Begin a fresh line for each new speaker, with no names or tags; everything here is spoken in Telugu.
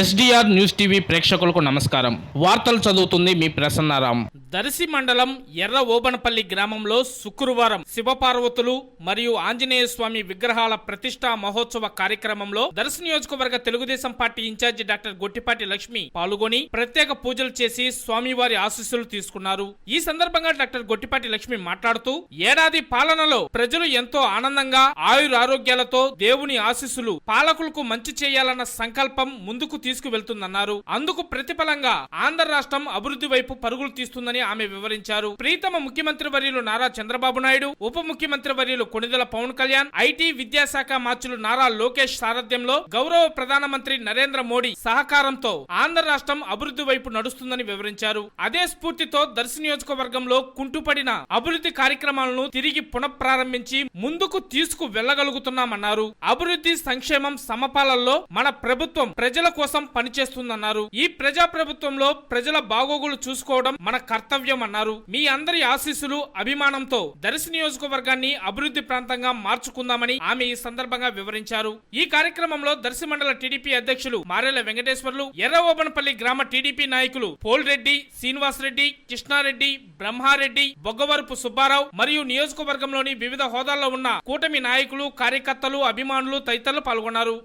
ఎస్డిఆర్ న్యూస్ టీవీ ప్రేక్షకులకు నమస్కారం. వార్తలు చదువుతుంది మీ ప్రసన్నారాం. దర్శి మండలం ఎర్ర ఓబనపల్లి గ్రామంలో శుక్రవారం శివపార్వతులు మరియు ఆంజనేయ స్వామి విగ్రహాల ప్రతిష్టా మహోత్సవ కార్యక్రమంలో దర్శి నియోజకవర్గ Telugu Desam party incharge doctor Gottipati Lakshmi పాల్గొని ప్రత్యేక పూజలు చేసి స్వామివారి ఆశీస్సులు తీసుకున్నారు. ఈ సందర్భంగా డాక్టర్ గొట్టిపాటి లక్ష్మి మాట్లాడుతూ ఏడాది పాలనలో ప్రజలు ఎంతో ఆనందంగా ఆయురారోగ్యాలతో దేవుని ఆశీస్సులు పాలకులకు మంచి చేయాలన్న సంకల్పం ముందుకు తీసుకువెళ్తుందన్నారు. అందుకు ప్రతిఫలంగా ఆంధ్ర రాష్ట్రం అభివృద్ధి వైపు పరుగులు తీస్తుందని ఆమె వివరించారు. ప్రీతమ ముఖ్యమంత్రి వర్యులు నారా చంద్రబాబు నాయుడు, ఉప ముఖ్యమంత్రి వర్యులు కొణిదెల పవన్ కళ్యాణ్, ఐటీ విద్యాశాఖ మార్చులు నారా లోకేష్ సారథ్యంలో గౌరవ ప్రధానమంత్రి నరేంద్ర మోడీ సహకారంతో ఆంధ్ర రాష్ట్రం అభివృద్ధి వైపు నడుస్తుందని వివరించారు. అదే స్ఫూర్తితో దర్శి నియోజకవర్గంలో కుంటుపడిన అభివృద్ధి కార్యక్రమాలను తిరిగి పునఃప్రారంభించి ముందుకు తీసుకు వెళ్లగలుగుతున్నామన్నారు. అభివృద్ధి సంక్షేమం సమపాలనలో మన ప్రభుత్వం ప్రజల కోసం పనిచేస్తుందన్నారు. ఈ ప్రజా ప్రభుత్వంలో ప్రజల బాగోగులు చూసుకోవడం మన కర్తవ్యం అన్నారు. మీ అందరి ఆశీస్సులు అభిమానంతో దర్శి నియోజకవర్గాన్ని అభివృద్ధి ప్రాంతంగా మార్చుకుందామని ఆమె ఈ సందర్భంగా వివరించారు. ఈ కార్యక్రమంలో దర్శి మండల టీడీపీ అధ్యక్షులు మారెల వెంకటేశ్వర్లు, ఎర్ర ఓబనపల్లి గ్రామ టీడీపీ నాయకులు పోల్ రెడ్డి, శ్రీనివాస్ రెడ్డి, కృష్ణారెడ్డి, బ్రహ్మారెడ్డి, బొగ్గవరపు సుబ్బారావు మరియు నియోజకవర్గంలోని వివిధ హోదాల్లో ఉన్న కూటమి నాయకులు, కార్యకర్తలు, అభిమానులు తదితరులు పాల్గొన్నారు.